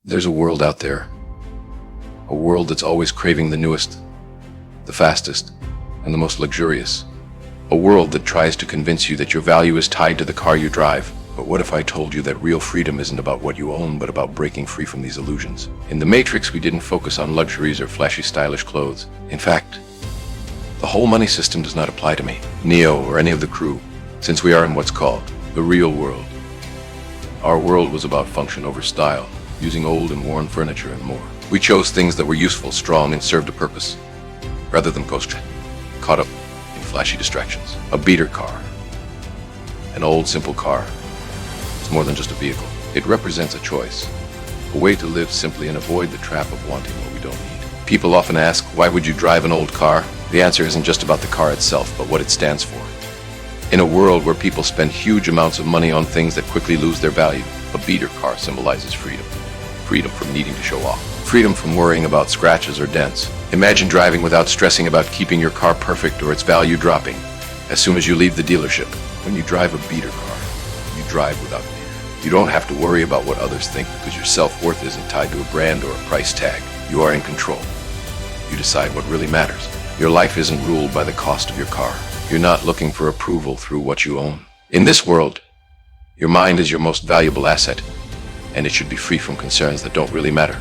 There's a world out there, a world that's always craving the newest, the fastest, and the most luxurious. A world that tries to convince you that your value is tied to the car you drive. But what if I told you that real freedom isn't about what you own, but about breaking free from these illusions? In The Matrix, we didn't focus on luxuries or flashy, stylish clothes. In fact, the whole money system does not apply to me, Neo, or any of the crew, since we are in what's called the real world. Our world was about function over style, using old and worn furniture and more. We chose things that were useful, strong, and served a purpose, rather than caught up in flashy distractions. A beater car, an old, simple car, it's more than just a vehicle. It represents a choice, a way to live simply and avoid the trap of wanting what we don't need. People often ask, why would you drive an old car? The answer isn't just about the car itself, but what it stands for. In a world where people spend huge amounts of money on things that quickly lose their value, a beater car symbolizes freedom. Freedom from needing to show off. Freedom from worrying about scratches or dents. Imagine driving without stressing about keeping your car perfect or its value dropping as soon as you leave the dealership. When you drive a beater car, you drive without fear. You don't have to worry about what others think because your self-worth isn't tied to a brand or a price tag. You are in control. You decide what really matters. Your life isn't ruled by the cost of your car. You're not looking for approval through what you own. In this world, your mind is your most valuable asset, and it should be free from concerns that don't really matter.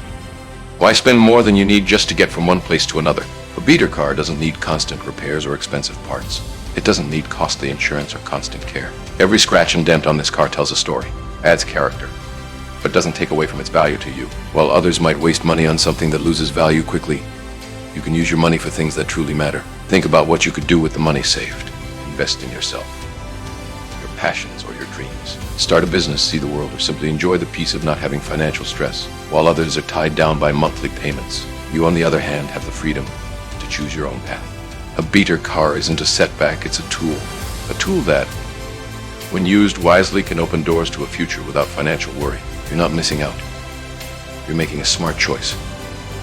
Why spend more than you need just to get from one place to another? A beater car doesn't need constant repairs or expensive parts. It doesn't need costly insurance or constant care. Every scratch and dent on this car tells a story, adds character, but doesn't take away from its value to you. While others might waste money on something that loses value quickly, you can use your money for things that truly matter. Think about what you could do with the money saved. Invest in yourself, your passions, or your dreams. Start a business, see the world, or simply enjoy the peace of not having financial stress. While others are tied down by monthly payments, you, on the other hand, have the freedom to choose your own path. A beater car isn't a setback, it's a tool. A tool that, when used wisely, can open doors to a future without financial worry. You're not missing out. You're making a smart choice,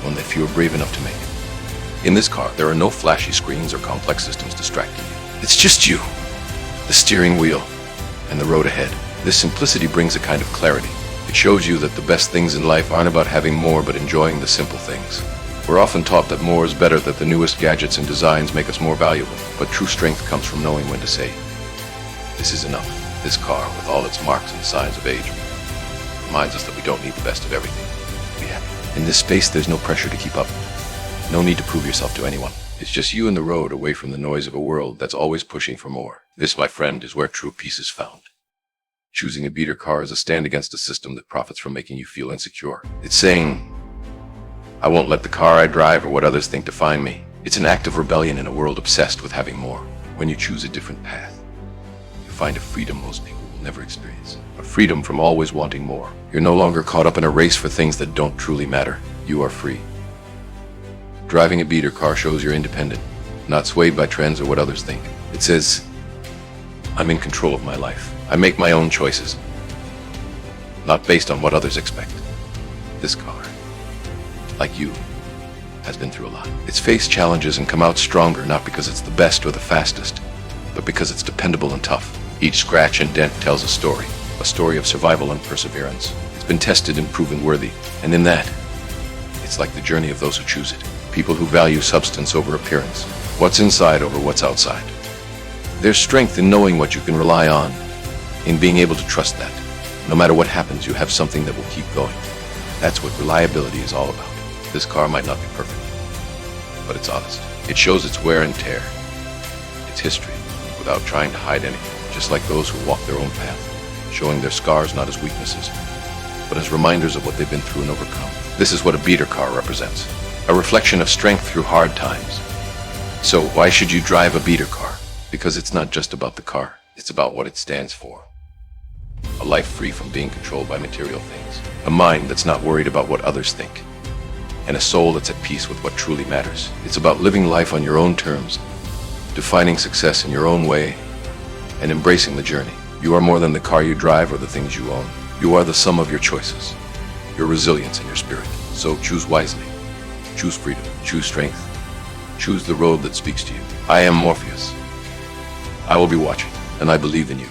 one that few are brave enough to make. In this car, there are no flashy screens or complex systems distracting you. It's just you, the steering wheel, and the road ahead. This simplicity brings a kind of clarity. It shows you that the best things in life aren't about having more, but enjoying the simple things. We're often taught that more is better, that the newest gadgets and designs make us more valuable. But true strength comes from knowing when to say, this is enough. This car, with all its marks and signs of age, reminds us that we don't need the best of everything to be happy. In this space, there's no pressure to keep up. No need to prove yourself to anyone. It's just you and the road, away from the noise of a world that's always pushing for more. This, my friend, is where true peace is found. Choosing a beater car is a stand against a system that profits from making you feel insecure. It's saying, I won't let the car I drive or what others think define me. It's an act of rebellion in a world obsessed with having more. When you choose a different path, you find a freedom most people will never experience. A freedom from always wanting more. You're no longer caught up in a race for things that don't truly matter. You are free. Driving a beater car shows you're independent, not swayed by trends or what others think. It says, I'm in control of my life. I make my own choices, not based on what others expect. This car, like you, has been through a lot. It's faced challenges and come out stronger, not because it's the best or the fastest, but because it's dependable and tough. Each scratch and dent tells a story of survival and perseverance. It's been tested and proven worthy, and in that, it's like the journey of those who choose it. People who value substance over appearance, what's inside over what's outside. There's strength in knowing what you can rely on, in being able to trust that. No matter what happens, you have something that will keep going. That's what reliability is all about. This car might not be perfect, but it's honest. It shows its wear and tear, its history, without trying to hide anything, just like those who walk their own path, showing their scars not as weaknesses, but as reminders of what they've been through and overcome. This is what a beater car represents. A reflection of strength through hard times. So why should you drive a beater car? Because it's not just about the car. It's about what it stands for. A life free from being controlled by material things. A mind that's not worried about what others think. And a soul that's at peace with what truly matters. It's about living life on your own terms, defining success in your own way, and embracing the journey. You are more than the car you drive or the things you own. You are the sum of your choices, your resilience and your spirit. So choose wisely. Choose freedom. Choose strength. Choose the road that speaks to you. I am Morpheus. I will be watching, and I believe in you.